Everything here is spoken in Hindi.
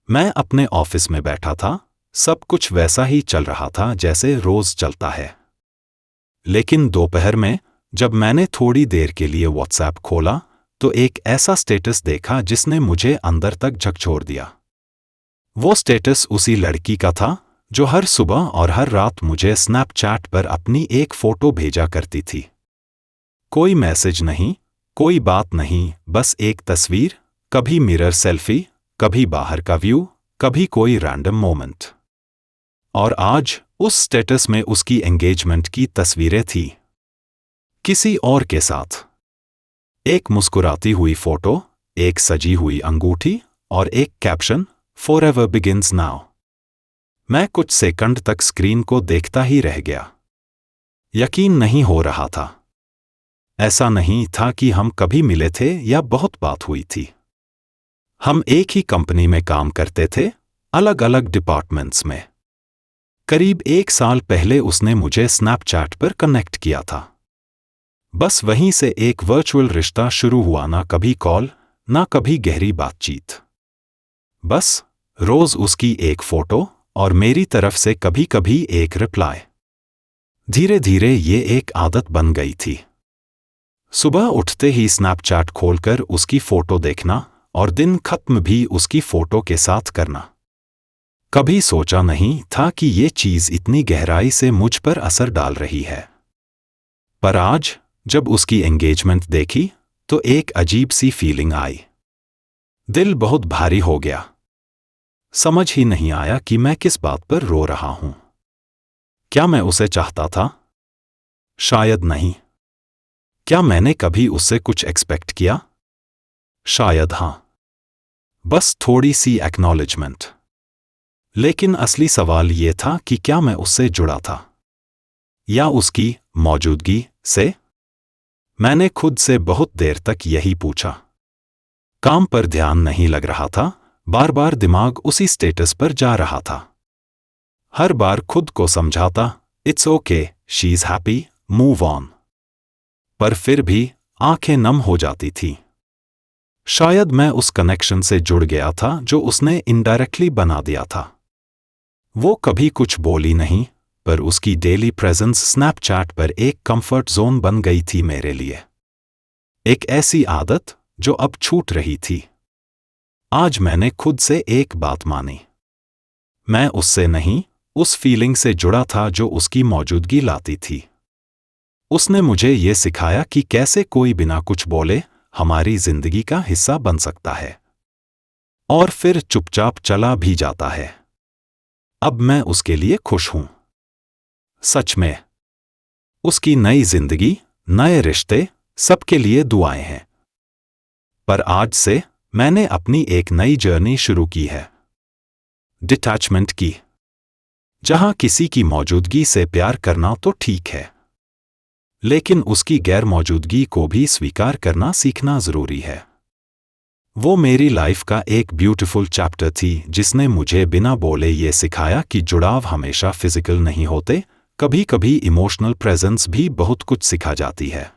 मैं अपने ऑफिस में बैठा था, सब कुछ वैसा ही चल रहा था जैसे रोज चलता है। लेकिन दोपहर में जब मैंने थोड़ी देर के लिए व्हाट्सएप खोला तो एक ऐसा स्टेटस देखा जिसने मुझे अंदर तक झकझोर दिया। वो स्टेटस उसी लड़की का था जो हर सुबह और हर रात मुझे स्नैपचैट पर अपनी एक फोटो भेजा करती थी। कोई मैसेज नहीं, कोई बात नहीं, बस एक तस्वीर, कभी मिरर सेल्फी, कभी बाहर का व्यू, कभी कोई रैंडम मोमेंट। और आज उस स्टेटस में उसकी एंगेजमेंट की तस्वीरें थी, किसी और के साथ। एक मुस्कुराती हुई फोटो, एक सजी हुई अंगूठी और एक कैप्शन, "Forever begins now"। मैं कुछ सेकंड तक स्क्रीन को देखता ही रह गया। यकीन नहीं हो रहा था। ऐसा नहीं था कि हम कभी मिले थे या बहुत बात हुई थी। हम एक ही कंपनी में काम करते थे, अलग अलग डिपार्टमेंट्स में। करीब 1 साल पहले उसने मुझे स्नैपचैट पर कनेक्ट किया था। बस वहीं से एक वर्चुअल रिश्ता शुरू हुआ, ना कभी कॉल, ना कभी गहरी बातचीत। बस रोज उसकी एक फोटो और मेरी तरफ से कभी कभी एक रिप्लाई। धीरे धीरे ये एक आदत बन गई थी। सुबह उठते ही स्नैपचैट खोलकर उसकी फोटो देखना और दिन खत्म भी उसकी फोटो के साथ करना। कभी सोचा नहीं था कि ये चीज इतनी गहराई से मुझ पर असर डाल रही है। पर आज जब उसकी एंगेजमेंट देखी तो एक अजीब सी फीलिंग आई। दिल बहुत भारी हो गया। समझ ही नहीं आया कि मैं किस बात पर रो रहा हूं। क्या मैं उसे चाहता था? शायद नहीं। क्या मैंने कभी उससे कुछ एक्सपेक्ट किया? शायद हां। बस थोड़ी सी एक्नॉलेजमेंट। लेकिन असली सवाल यह था कि क्या मैं उससे जुड़ा था या उसकी मौजूदगी से? मैंने खुद से बहुत देर तक यही पूछा। काम पर ध्यान नहीं लग रहा था, बार बार दिमाग उसी स्टेटस पर जा रहा था। हर बार खुद को समझाता, "it's okay, she is happy, move on". पर फिर भी आंखें नम हो जाती थीं। शायद मैं उस कनेक्शन से जुड़ गया था जो उसने इनडायरेक्टली बना दिया था। वो कभी कुछ बोली नहीं, पर उसकी डेली प्रेजेंस स्नैपचैट पर एक कंफर्ट जोन बन गई थी मेरे लिए। एक ऐसी आदत जो अब छूट रही थी। आज मैंने खुद से एक बात मानी। मैं उससे नहीं, उस फीलिंग से जुड़ा था जो उसकी मौजूदगी लाती थी। उसने मुझे ये सिखाया कि कैसे कोई बिना कुछ बोले हमारी जिंदगी का हिस्सा बन सकता है और फिर चुपचाप चला भी जाता है। अब मैं उसके लिए खुश हूं। सच में। उसकी नई जिंदगी, नए रिश्ते, सबके लिए दुआएं हैं। पर आज से मैंने अपनी एक नई जर्नी शुरू की है। डिटैचमेंट की। जहां किसी की मौजूदगी से प्यार करना तो ठीक है, लेकिन उसकी गैर मौजूदगी को भी स्वीकार करना सीखना जरूरी है। वो मेरी लाइफ का एक ब्यूटीफुल चैप्टर थी जिसने मुझे बिना बोले ये सिखाया कि जुड़ाव हमेशा फिजिकल नहीं होते, कभी कभी इमोशनल प्रेजेंस भी बहुत कुछ सिखा जाती है।